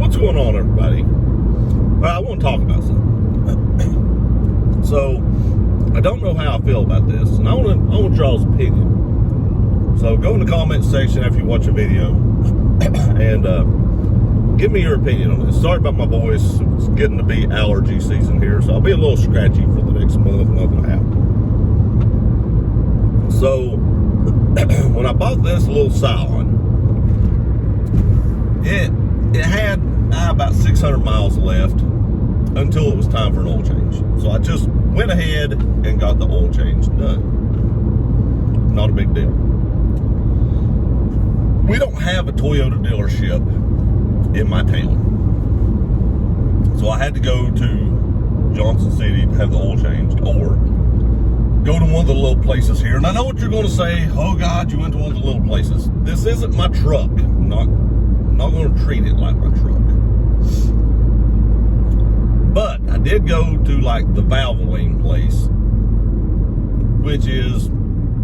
What's going on, everybody? Well, I want to talk about something. So, I don't know how I feel about this, and I want to draw his opinion. So, go in the comment section after you watch a video and give me your opinion on this. Sorry about my voice. It's getting to be allergy season here, so I'll be a little scratchy for the next month and a half. So, when I bought this little Scion, it had about 600 miles left until it was time for an oil change. So I just went ahead and got the oil change done. Not a big deal. We don't have a Toyota dealership in my town. So I had to go to Johnson City to have the oil changed, or go to one of the little places here. And I know what you're going to say. Oh God, you went to one of the little places. This isn't my truck. I'm not going to treat it like my truck. But I did go to like the Valvoline place, which is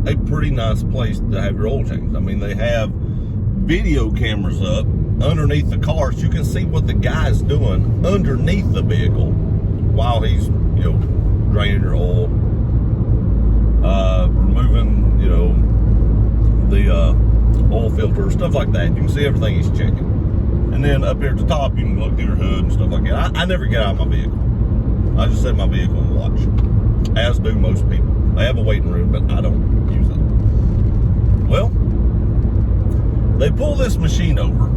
a pretty nice place to have your oil changed. I mean, they have video cameras up underneath the car, so you can see what the guy's doing underneath the vehicle while he's, draining your oil, removing, the oil filter, stuff like that. You can see everything he's checking. And then up here at the top, you can look through your hood and stuff like that. I never get out of my vehicle. I just sit in my vehicle and watch, as do most people. They have a waiting room, but I don't use it. Well, they pull this machine over,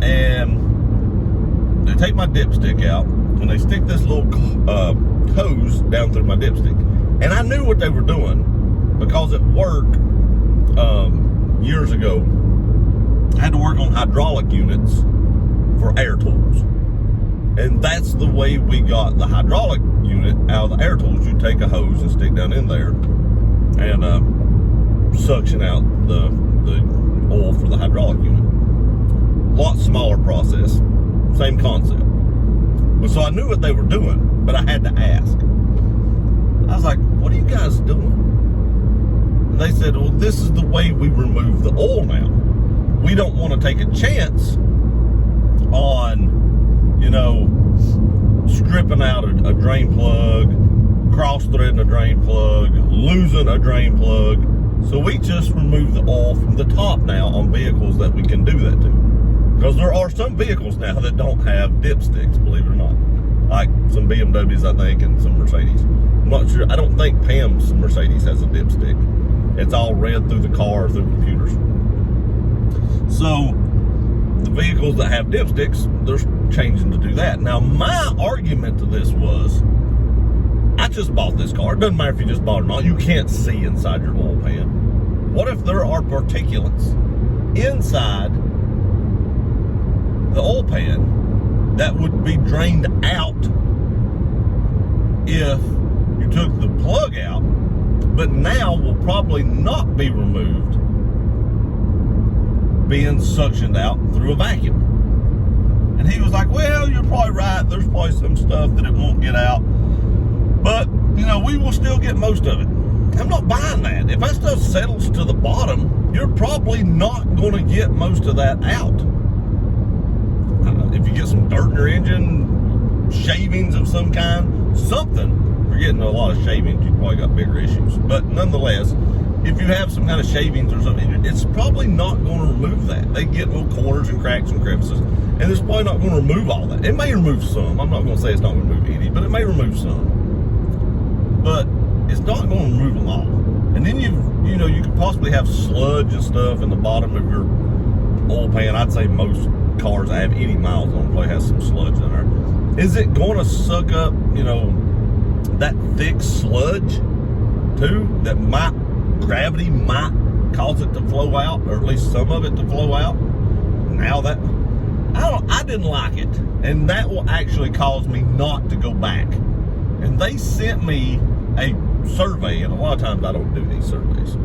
and they take my dipstick out, and they stick this little hose down through my dipstick. And I knew what they were doing, because at work, years ago, I had to work on hydraulic units for air tools. And that's the way we got the hydraulic unit out of the air tools. You take a hose and stick down in there and suction out the oil for the hydraulic unit. Lot smaller process, same concept. But so I knew what they were doing, but I had to ask. I was like, what are you guys doing? And they said, well, this is the way we remove the oil now. We don't want to take a chance on, stripping out a drain plug, cross-threading a drain plug, losing a drain plug. So we just remove the oil from the top now on vehicles that we can do that to. Because there are some vehicles now that don't have dipsticks, believe it or not. Like some BMWs, I think, and some Mercedes. I'm not sure. I don't think Pam's Mercedes has a dipstick. It's all read through the car, through computers. So, the vehicles that have dipsticks, they're changing to do that. Now, my argument to this was, I just bought this car. It doesn't matter if you just bought it or not. You can't see inside your oil pan. What if there are particulates inside the oil pan that would be drained out if you took the plug out, but now will probably not be removed, being suctioned out through a vacuum? And he was like, well, you're probably right. There's probably some stuff that it won't get out, but we will still get most of it. I'm not buying that. If that stuff settles to the bottom, you're probably not going to get most of that out. If you get some dirt in your engine, shavings of some kind, something. If you're getting a lot of shavings, you probably got bigger issues. But nonetheless, if you have some kind of shavings or something, it's probably not going to remove that. They get little corners and cracks and crevices, and it's probably not going to remove all that. It may remove some. I'm not going to say it's not going to remove any, but it may remove some. But it's not going to remove them all. And then you could possibly have sludge and stuff in the bottom of your oil pan. I'd say most cars that have any miles on them probably has some sludge in there. Is it going to suck up, that thick sludge too? That gravity might cause it to flow out, or at least some of it to flow out. Now that I didn't like it, and that will actually cause me not to go back. And they sent me a survey, and a lot of times I don't do these surveys.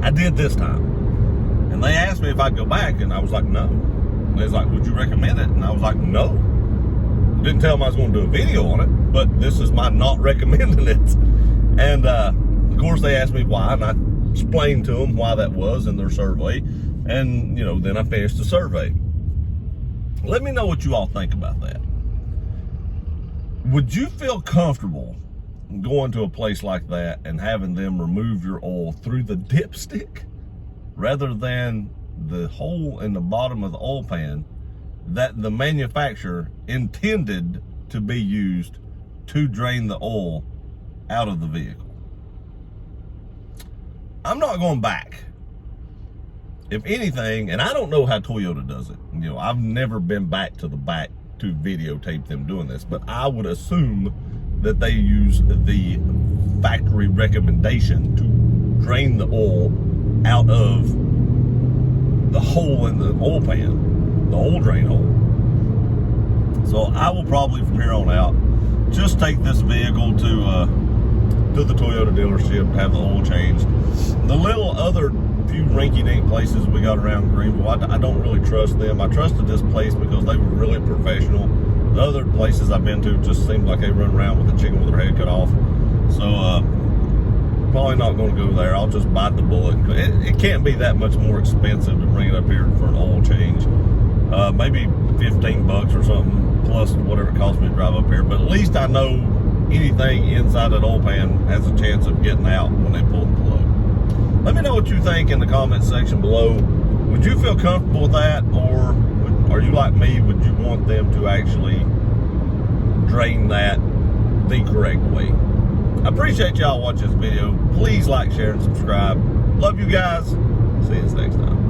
I did this time, and they asked me if I'd go back, and I was like, no. And they was like, would you recommend it? And I was like, no. Didn't tell them I was going to do a video on it, but this is my not recommending it. And of course they asked me why, and I explained to them why that was in their survey. And then I finished the survey. Let me know what you all think about that. Would you feel comfortable going to a place like that and having them remove your oil through the dipstick rather than the hole in the bottom of the oil pan that the manufacturer intended to be used to drain the oil out of the vehicle? I'm not going back. If anything, and I don't know how Toyota does it. You know, I've never been back to the back to videotape them doing this, but I would assume that they use the factory recommendation to drain the oil out of the hole in the oil pan, the oil drain hole. So I will probably from here on out just take this vehicle to the Toyota dealership, have the oil changed. The little other few rinky-dink places we got around Greenville, I don't really trust them. I trusted this place because they were really professional. The other places I've been to just seemed like they run around with a chicken with their head cut off. So probably not going to go there. I'll just bite the bullet. It can't be that much more expensive to bring it up here for an oil change. Maybe 15 bucks or something, plus whatever it costs me to drive up here. But at least I know anything inside that oil pan has a chance of getting out when they pull the plug. Let me know what you think in the comments section below. Would you feel comfortable with that, or are you like me? Would you want them to actually drain that the correct way? I appreciate y'all watching this video. Please like, share, and subscribe. Love you guys. See you next time.